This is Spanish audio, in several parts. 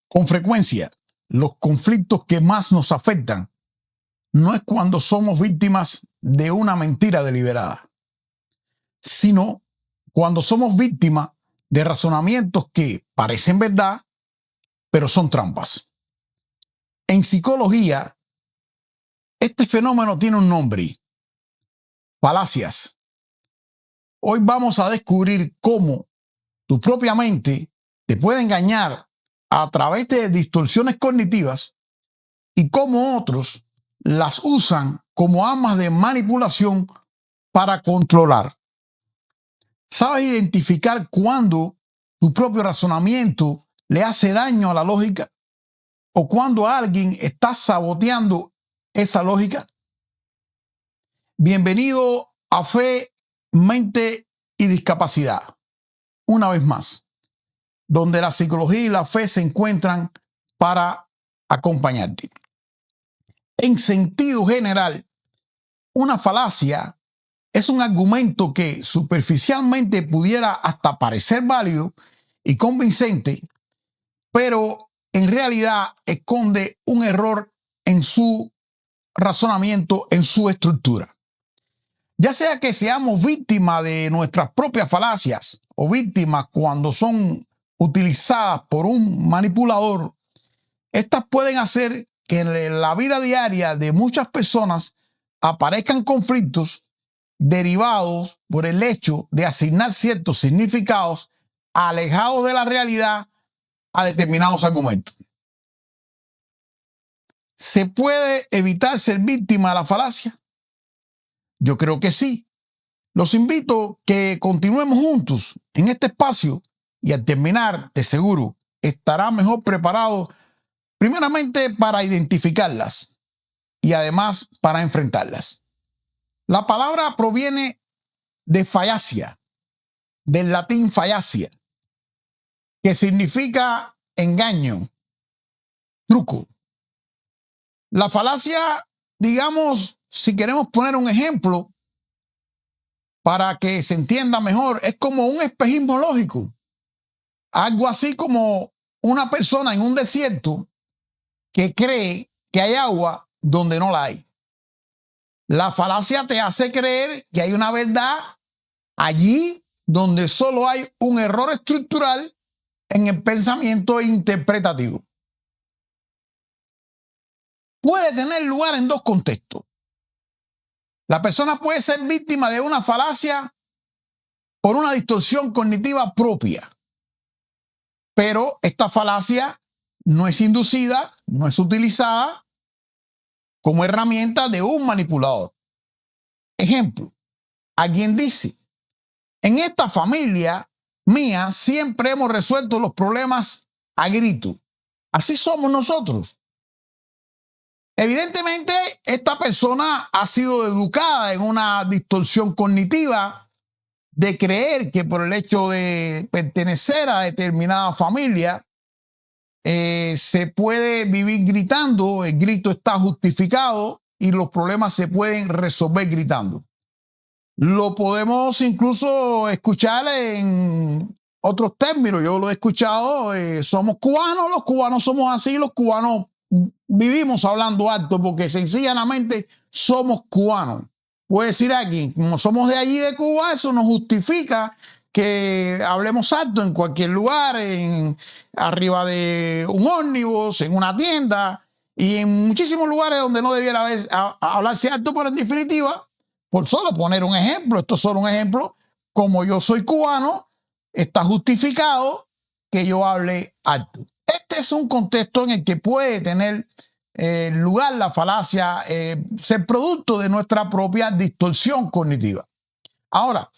Con frecuencia, los conflictos que más nos afectan no es cuando somos víctimas de una mentira deliberada, sino cuando somos víctimas de razonamientos que parecen verdad, pero son trampas. En psicología, este fenómeno tiene un nombre: falacias. Hoy vamos a descubrir cómo tu propia mente te puede engañar a través de distorsiones cognitivas y cómo otros las usan como armas de manipulación para controlar. ¿Sabes identificar cuando tu propio razonamiento le hace daño a la lógica o cuando alguien está saboteando esa lógica? Bienvenido a Fe, Mente y Discapacidad. Una vez más, donde la psicología y la fe se encuentran para acompañarte. En sentido general, una falacia es un argumento que superficialmente pudiera hasta parecer válido y convincente, pero en realidad esconde un error en su razonamiento, en su estructura. Ya sea que seamos víctimas de nuestras propias falacias o víctimas cuando son utilizadas por un manipulador, estas pueden hacer que en la vida diaria de muchas personas aparezcan conflictos derivados por el hecho de asignar ciertos significados alejados de la realidad a determinados argumentos. ¿Se puede evitar ser víctima de la falacia? Yo creo que sí. Los invito a que continuemos juntos en este espacio y al terminar, de seguro, estará mejor preparado primeramente para identificarlas y además para enfrentarlas. La palabra proviene de fallacia, del latín fallacia, que significa engaño, truco. La falacia, digamos, si queremos poner un ejemplo para que se entienda mejor, es como un espejismo lógico. Algo así como una persona en un desierto que cree que hay agua donde no la hay. La falacia te hace creer que hay una verdad allí donde solo hay un error estructural en el pensamiento interpretativo. Puede tener lugar en dos contextos. La persona puede ser víctima de una falacia por una distorsión cognitiva propia, pero esta falacia no es inducida, no es utilizada como herramienta de un manipulador. Ejemplo, alguien dice: en esta familia mía siempre hemos resuelto los problemas a grito. Así somos nosotros. Evidentemente, esta persona ha sido educada en una distorsión cognitiva de creer que por el hecho de pertenecer a determinada familia se puede vivir gritando, el grito está justificado y los problemas se pueden resolver gritando. Lo podemos incluso escuchar en otros términos. Yo lo he escuchado, somos cubanos, los cubanos somos así, los cubanos vivimos hablando alto porque sencillamente somos cubanos. Puede decir aquí, como somos de allí de Cuba, eso nos justifica que hablemos alto en cualquier lugar, arriba de un ómnibus, en una tienda y en muchísimos lugares donde no debiera hablarse alto, pero en definitiva, por solo poner un ejemplo, esto es solo un ejemplo, como yo soy cubano, está justificado que yo hable alto. Este es un contexto en el que puede tener lugar la falacia, ser producto de nuestra propia distorsión cognitiva. Ahora,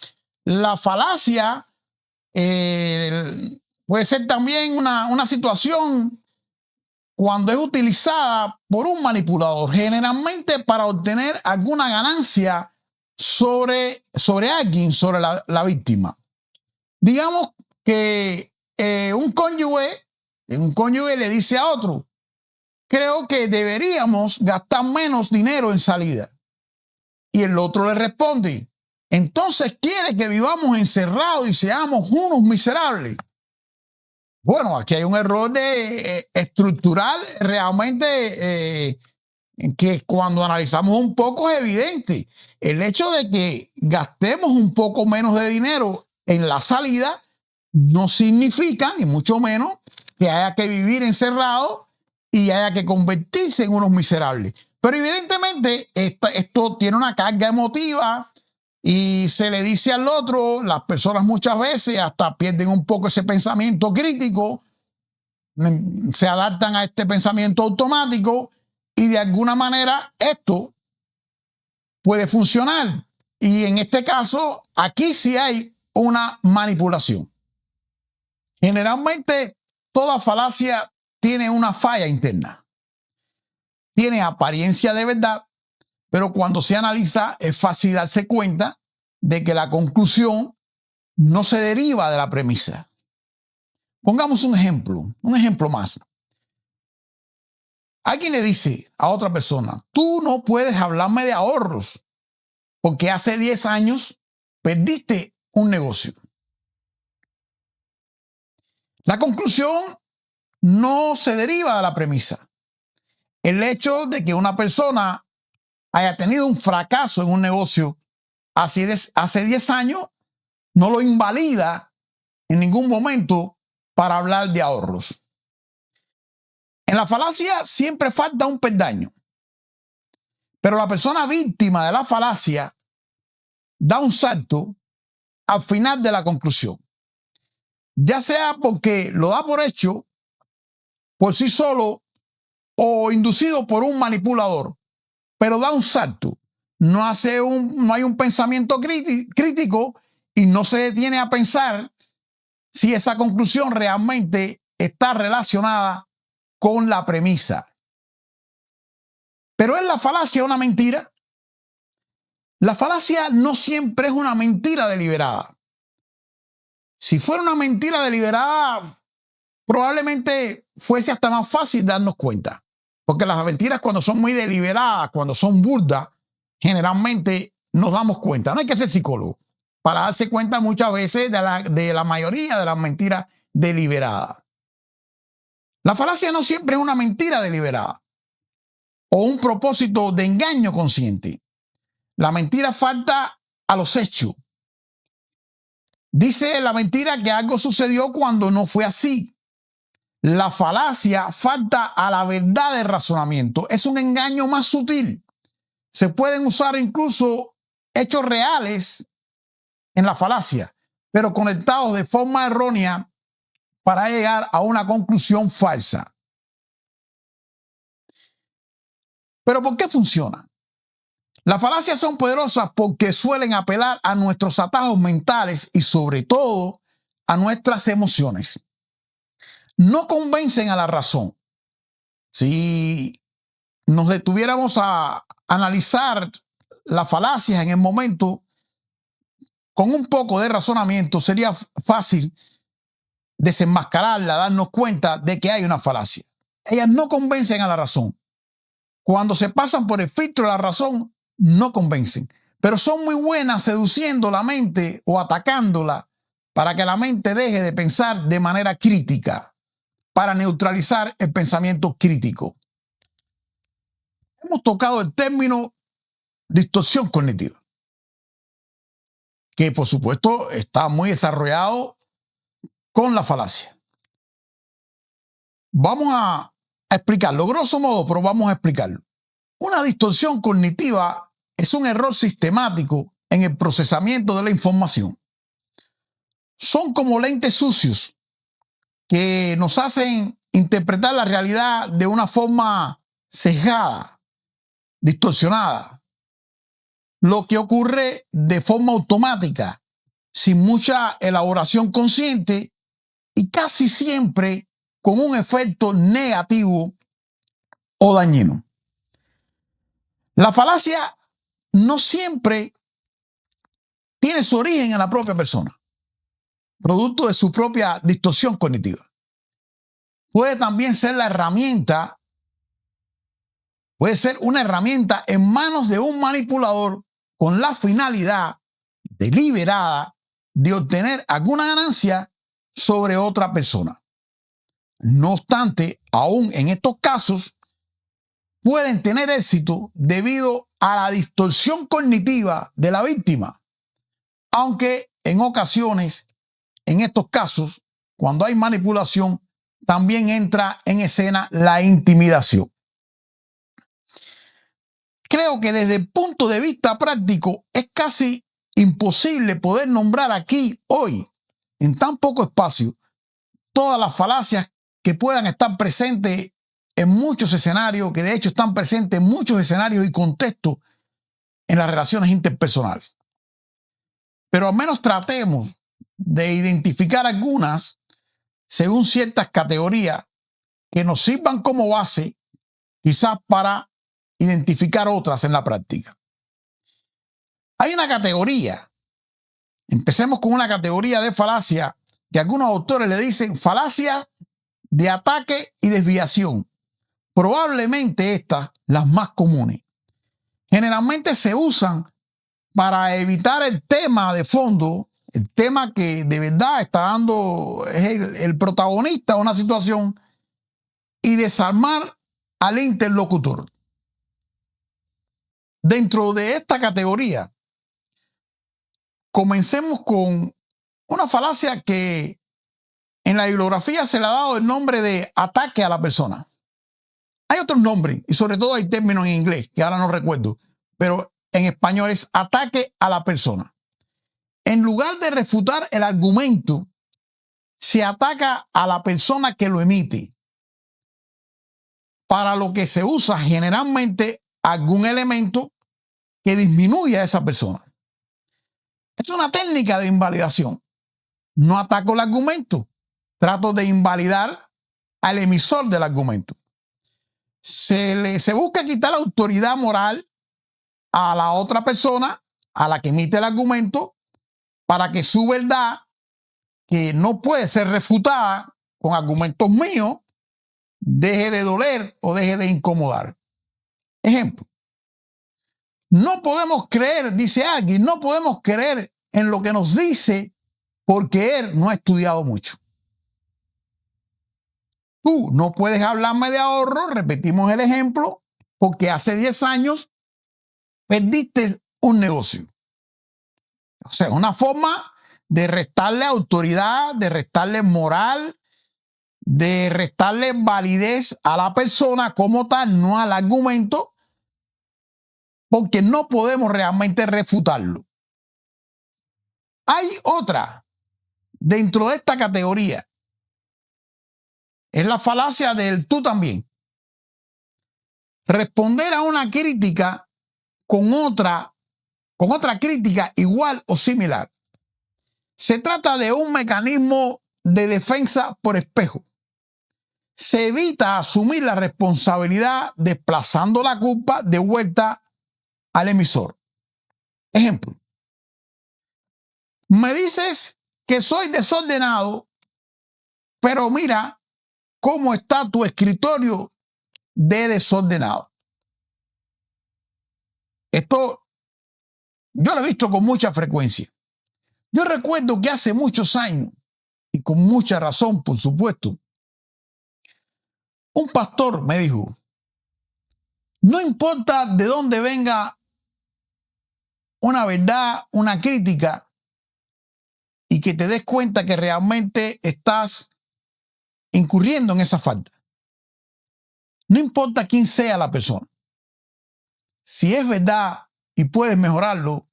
la falacia puede ser también una situación cuando es utilizada por un manipulador, generalmente para obtener alguna ganancia sobre alguien, sobre la víctima. Digamos que un cónyuge le dice a otro: creo que deberíamos gastar menos dinero en salida. Y el otro le responde, entonces quiere que vivamos encerrados y seamos unos miserables. Bueno, aquí hay un error estructural realmente que cuando analizamos un poco es evidente. El hecho de que gastemos un poco menos de dinero en la salida no significa, ni mucho menos, que haya que vivir encerrado y haya que convertirse en unos miserables. Pero evidentemente esto tiene una carga emotiva y se le dice al otro, las personas muchas veces hasta pierden un poco ese pensamiento crítico, se adaptan a este pensamiento automático y de alguna manera esto puede funcionar. Y en este caso, aquí sí hay una manipulación. Generalmente, toda falacia tiene una falla interna. Tiene apariencia de verdad, pero cuando se analiza es fácil darse cuenta de que la conclusión no se deriva de la premisa. Pongamos un ejemplo más. Alguien le dice a otra persona, tú no puedes hablarme de ahorros porque hace 10 años perdiste un negocio. La conclusión no se deriva de la premisa. El hecho de que una persona haya tenido un fracaso en un negocio hace 10 años no lo invalida en ningún momento para hablar de ahorros. En la falacia siempre falta un peldaño, pero la persona víctima de la falacia da un salto al final de la conclusión, ya sea porque lo da por hecho por sí solo o inducido por un manipulador, pero da un salto. No hay un pensamiento crítico y no se detiene a pensar si esa conclusión realmente está relacionada con la premisa. Pero ¿es la falacia una mentira? La falacia no siempre es una mentira deliberada. Si fuera una mentira deliberada, probablemente fuese hasta más fácil darnos cuenta. Porque las mentiras cuando son muy deliberadas, cuando son burdas, generalmente nos damos cuenta. No hay que ser psicólogo para darse cuenta muchas veces de la mayoría de las mentiras deliberadas. La falacia no siempre es una mentira deliberada o un propósito de engaño consciente. La mentira falta a los hechos. Dice la mentira que algo sucedió cuando no fue así. La falacia falta a la verdad del razonamiento. Es un engaño más sutil. Se pueden usar incluso hechos reales en la falacia, pero conectados de forma errónea para llegar a una conclusión falsa. ¿Pero por qué funciona? Las falacias son poderosas porque suelen apelar a nuestros atajos mentales y sobre todo a nuestras emociones. No convencen a la razón. Si nos detuviéramos a analizar las falacias en el momento, con un poco de razonamiento sería fácil desenmascararla, darnos cuenta de que hay una falacia. Ellas no convencen a la razón. Cuando se pasan por el filtro de la razón, no convencen. Pero son muy buenas seduciendo la mente o atacándola para que la mente deje de pensar de manera crítica, para neutralizar el pensamiento crítico. Hemos tocado el término distorsión cognitiva, que por supuesto está muy desarrollado con la falacia. Vamos a explicarlo, grosso modo, pero vamos a explicarlo. Una distorsión cognitiva es un error sistemático en el procesamiento de la información. Son como lentes sucios que nos hacen interpretar la realidad de una forma sesgada, distorsionada. Lo que ocurre de forma automática, sin mucha elaboración consciente y casi siempre con un efecto negativo o dañino. La falacia no siempre tiene su origen en la propia persona, producto de su propia distorsión cognitiva. Puede también ser la herramienta puede ser una herramienta en manos de un manipulador con la finalidad deliberada de obtener alguna ganancia sobre otra persona. No obstante, aún en estos casos, pueden tener éxito debido a la distorsión cognitiva de la víctima, aunque en ocasiones, en estos casos, cuando hay manipulación, también entra en escena la intimidación. Creo que desde el punto de vista práctico es casi imposible poder nombrar aquí, hoy, en tan poco espacio, todas las falacias que puedan estar presentes en muchos escenarios, que de hecho están presentes en muchos escenarios y contextos en las relaciones interpersonales. Pero al menos tratemos de identificar algunas según ciertas categorías que nos sirvan como base, quizás para identificar otras en la práctica. Hay una categoría, empecemos con una categoría de falacia que algunos autores le dicen falacia de ataque y desviación. Probablemente estas, las más comunes, generalmente se usan para evitar el tema de fondo, el tema que de verdad está dando el protagonista de una situación, y desarmar al interlocutor. Dentro de esta categoría, comencemos con una falacia que en la bibliografía se le ha dado el nombre de ataque a la persona. Hay otros nombres y sobre todo hay términos en inglés que ahora no recuerdo, pero en español es ataque a la persona. En lugar de refutar el argumento, se ataca a la persona que lo emite, para lo que se usa generalmente algún elemento que disminuya a esa persona. Es una técnica de invalidación. No ataco el argumento, trato de invalidar al emisor del argumento. Se busca quitar la autoridad moral a la otra persona, a la que emite el argumento, para que su verdad, que no puede ser refutada con argumentos míos, deje de doler o deje de incomodar. Ejemplo, no podemos creer, dice alguien, no podemos creer en lo que nos dice porque él no ha estudiado mucho. Tú no puedes hablarme de ahorro, repetimos el ejemplo, porque hace 10 años perdiste un negocio. O sea, una forma de restarle autoridad, de restarle moral, de restarle validez a la persona como tal, no al argumento, porque no podemos realmente refutarlo. Hay otra dentro de esta categoría. Es la falacia del tú también. Responder a una crítica con otra crítica igual o similar. Se trata de un mecanismo de defensa por espejo. Se evita asumir la responsabilidad desplazando la culpa de vuelta al emisor. Ejemplo. Me dices que soy desordenado, pero mira cómo está tu escritorio de desordenado. Esto yo lo he visto con mucha frecuencia. Yo recuerdo que hace muchos años, y con mucha razón, por supuesto, un pastor me dijo, no importa de dónde venga una verdad, una crítica, y que te des cuenta que realmente estás incurriendo en esa falta. No importa quién sea la persona. Si es verdad y puedes mejorarlo,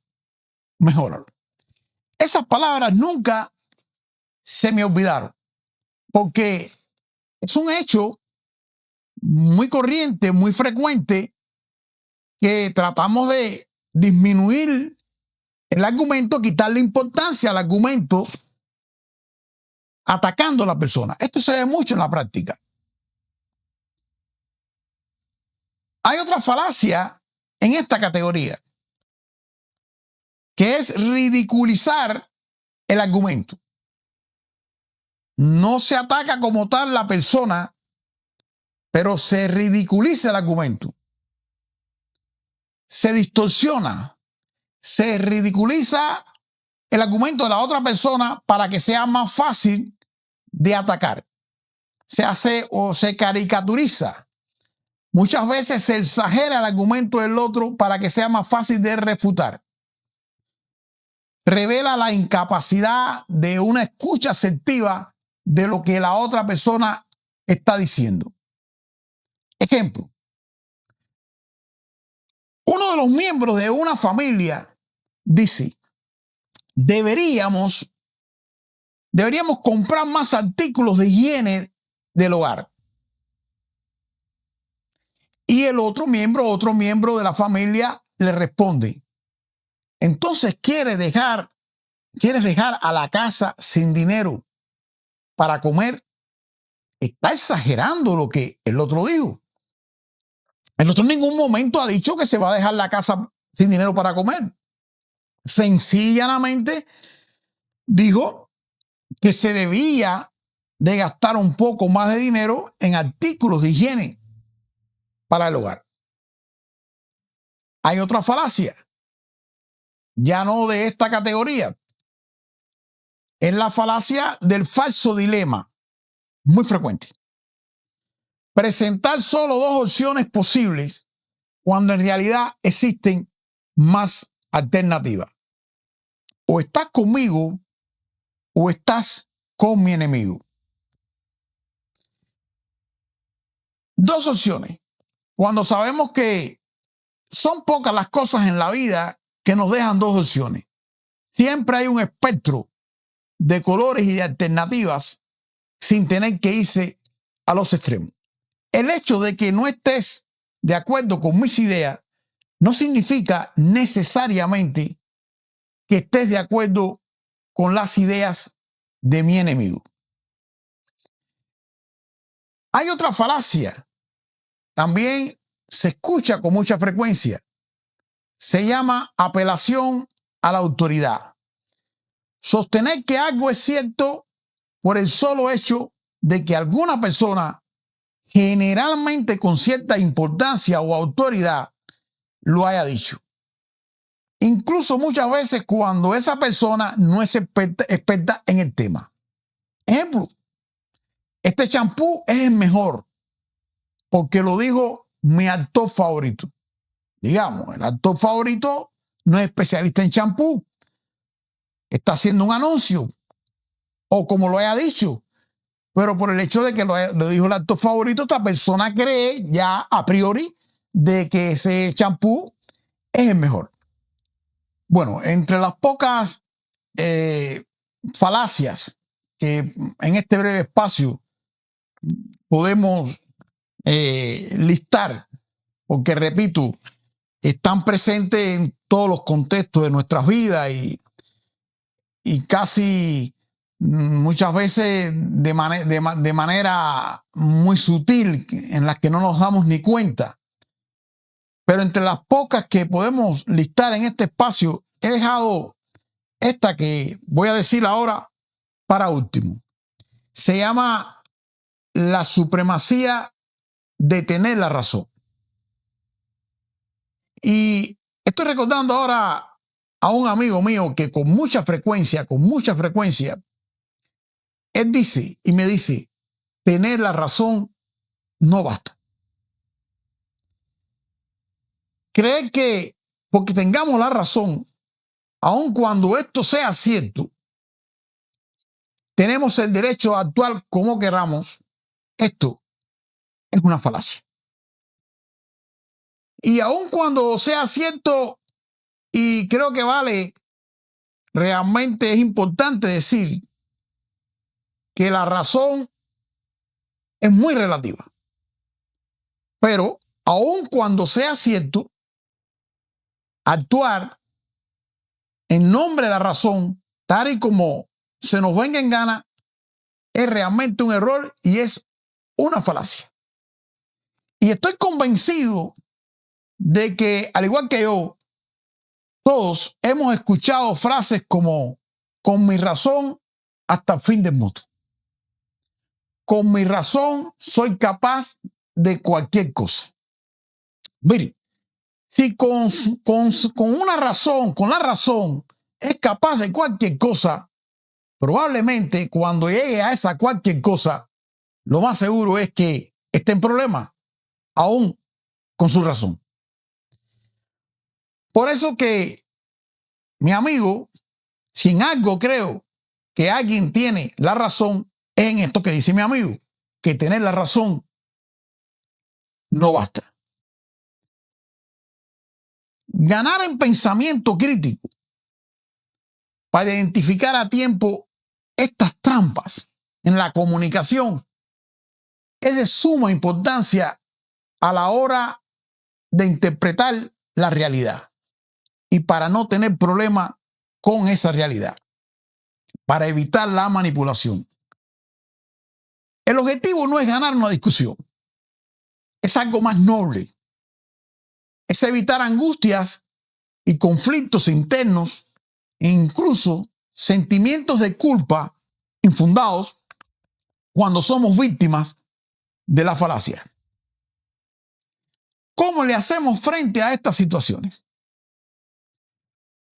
mejóralo. Esas palabras nunca se me olvidaron, porque es un hecho muy corriente, muy frecuente, que tratamos de disminuir el argumento, quitarle importancia al argumento, atacando a la persona. Esto se ve mucho en la práctica. Hay otra falacia en esta categoría, que es ridiculizar el argumento. No se ataca como tal la persona, pero se ridiculiza el argumento. se distorsiona, se ridiculiza el argumento de la otra persona para que sea más fácil de atacar. Se hace o se caricaturiza. Muchas veces se exagera el argumento del otro para que sea más fácil de refutar. Revela la incapacidad de una escucha asertiva de lo que la otra persona está diciendo. Ejemplo. Uno de los miembros de una familia dice, deberíamos comprar más artículos de higiene del hogar. Y el otro miembro de la familia le responde, entonces quieres dejar a la casa sin dinero para comer. Está exagerando lo que el otro dijo. El otro en ningún momento ha dicho que se va a dejar la casa sin dinero para comer. Sencillamente dijo que se debía de gastar un poco más de dinero en artículos de higiene para el hogar. Hay otra falacia, ya no de esta categoría. Es la falacia del falso dilema, muy frecuente. Presentar solo dos opciones posibles cuando en realidad existen más alternativas. O estás conmigo o estás con mi enemigo. Dos opciones. Cuando sabemos que son pocas las cosas en la vida que nos dejan dos opciones. Siempre hay un espectro de colores y de alternativas sin tener que irse a los extremos. El hecho de que no estés de acuerdo con mis ideas no significa necesariamente que estés de acuerdo con las ideas de mi enemigo. Hay otra falacia, también se escucha con mucha frecuencia. Se llama apelación a la autoridad. Sostener que algo es cierto por el solo hecho de que alguna persona, generalmente con cierta importancia o autoridad, lo haya dicho. Incluso muchas veces cuando esa persona no es experta en el tema. Ejemplo, este champú es el mejor porque lo dijo mi actor favorito. Digamos, el actor favorito no es especialista en champú. Está haciendo un anuncio o como lo haya dicho, pero por el hecho de que lo dijo el actor favorito, esta persona cree ya a priori de que ese champú es el mejor. Bueno, entre las pocas falacias que en este breve espacio podemos listar, porque repito, están presentes en todos los contextos de nuestras vidas y casi muchas veces de manera muy sutil en las que no nos damos ni cuenta. Pero entre las pocas que podemos listar en este espacio, he dejado esta que voy a decir ahora para último. Se llama la supremacía de tener la razón. Y estoy recordando ahora a un amigo mío que con mucha frecuencia, él dice y me dice, tener la razón no basta. Creer que porque tengamos la razón, aun cuando esto sea cierto, tenemos el derecho a actuar como queramos, esto es una falacia. Y aun cuando sea cierto, y creo que vale, realmente es importante decir que la razón es muy relativa. Pero aun cuando sea cierto, actuar en nombre de la razón, tal y como se nos venga en gana, es realmente un error y es una falacia. Y estoy convencido de que, al igual que yo, todos hemos escuchado frases como, con mi razón hasta el fin del mundo. Con mi razón soy capaz de cualquier cosa. Mire, Si con una razón, con la razón, es capaz de cualquier cosa, probablemente cuando llegue a esa cualquier cosa, lo más seguro es que esté en problema, aún con su razón. Por eso que, mi amigo, si en algo creo que alguien tiene la razón, es en esto que dice mi amigo, que tener la razón no basta. Ganar en pensamiento crítico para identificar a tiempo estas trampas en la comunicación es de suma importancia a la hora de interpretar la realidad y para no tener problema con esa realidad, para evitar la manipulación. El objetivo no es ganar una discusión, es algo más noble, es evitar angustias y conflictos internos e incluso sentimientos de culpa infundados cuando somos víctimas de la falacia. ¿Cómo le hacemos frente a estas situaciones?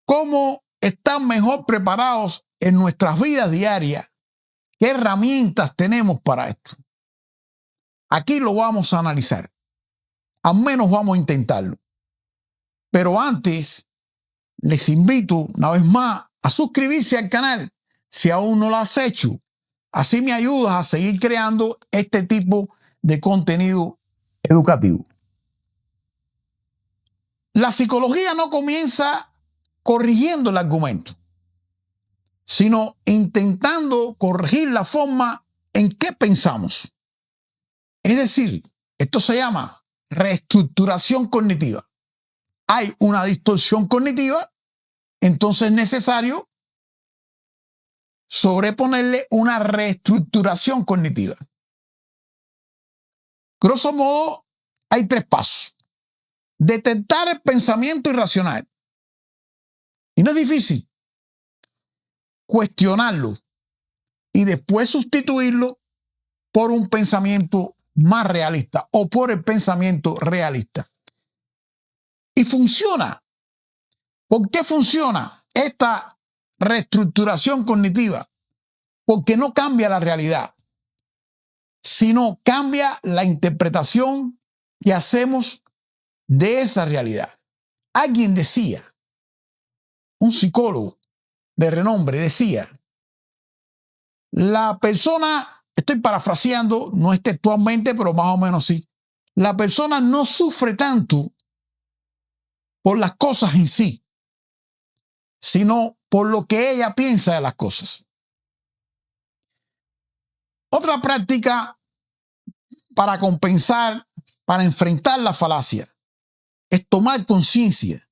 ¿Cómo están mejor preparados en nuestras vidas diarias? ¿Qué herramientas tenemos para esto? Aquí lo vamos a analizar. Al menos vamos a intentarlo. Pero antes, les invito una vez más a suscribirse al canal si aún no lo has hecho. Así me ayudas a seguir creando este tipo de contenido educativo. La psicología no comienza corrigiendo el argumento, sino intentando corregir la forma en que pensamos. Es decir, esto se llama reestructuración cognitiva. Hay una distorsión cognitiva, entonces es necesario sobreponerle una reestructuración cognitiva. Grosso modo, hay 3 pasos. Detectar el pensamiento irracional. Y no es difícil. Cuestionarlo y después sustituirlo por un pensamiento más realista o por el pensamiento realista. Y funciona. ¿Por qué funciona esta reestructuración cognitiva? Porque no cambia la realidad, sino cambia la interpretación que hacemos de esa realidad. Alguien decía, un psicólogo de renombre decía, la persona, estoy parafraseando, no es textualmente, pero más o menos sí, la persona no sufre tanto por las cosas en sí, sino por lo que ella piensa de las cosas. Otra práctica para compensar, para enfrentar la falacia, es tomar conciencia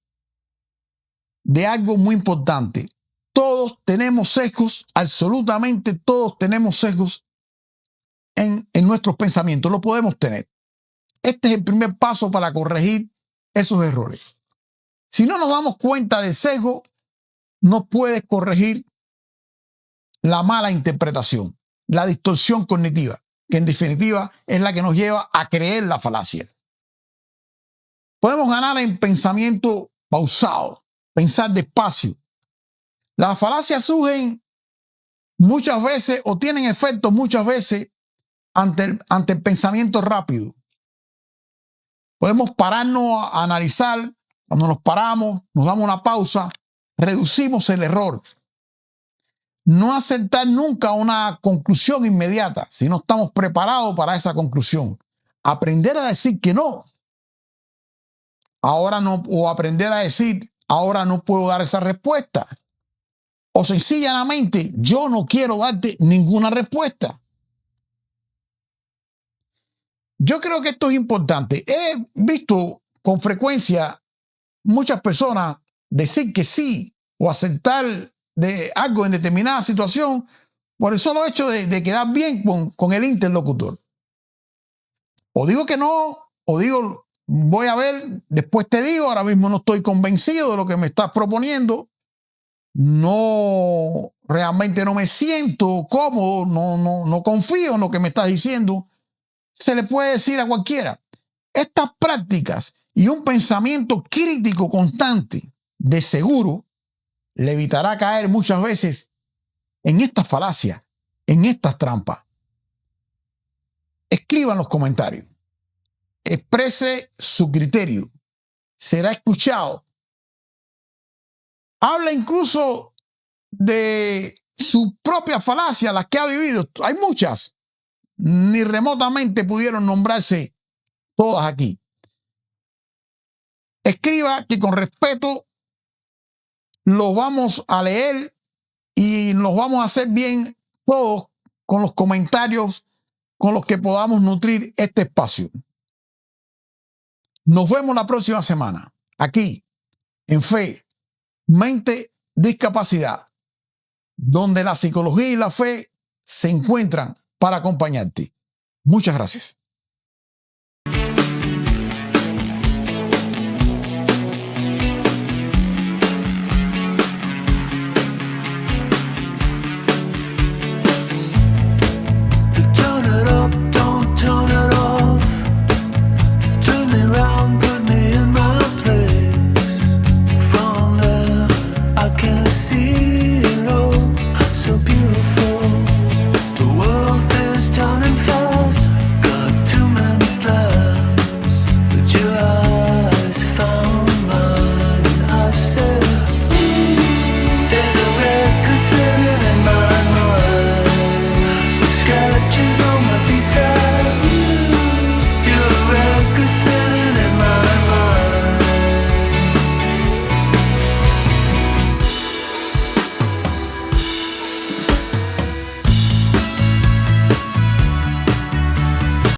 de algo muy importante. Todos tenemos sesgos, absolutamente todos tenemos sesgos en nuestros pensamientos, lo podemos tener. Este es el primer paso para corregir esos errores. Si no nos damos cuenta del sesgo, no puedes corregir la mala interpretación, la distorsión cognitiva, que en definitiva es la que nos lleva a creer la falacia. Podemos ganar en pensamiento pausado, pensar despacio. Las falacias surgen muchas veces o tienen efectos muchas veces ante el pensamiento rápido. Podemos pararnos a analizar. Cuando nos paramos, nos damos una pausa, reducimos el error. No aceptar nunca una conclusión inmediata si no estamos preparados para esa conclusión. Aprender a decir que no. Ahora no, o aprender a decir, ahora no puedo dar esa respuesta. O sencillamente, yo no quiero darte ninguna respuesta. Yo creo que esto es importante. He visto con frecuencia muchas personas decir que sí o aceptar de algo en determinada situación por el solo hecho de quedar bien con el interlocutor. O digo que no, o digo, voy a ver, después te digo, ahora mismo no estoy convencido de lo que me estás proponiendo, no, realmente no me siento cómodo, no confío en lo que me estás diciendo. Se le puede decir a cualquiera. Estas prácticas y un pensamiento crítico constante, de seguro le evitará caer muchas veces en estas falacias, en estas trampas. Escriba en los comentarios. Exprese su criterio. Será escuchado. Habla incluso de su propia falacia, las que ha vivido. Hay muchas. Ni remotamente pudieron nombrarse todas aquí. Escriba, que con respeto lo vamos a leer y nos vamos a hacer bien todos con los comentarios con los que podamos nutrir este espacio. Nos vemos la próxima semana, aquí, en Fe, Mente, Discapacidad, donde la psicología y la fe se encuentran para acompañarte. Muchas gracias.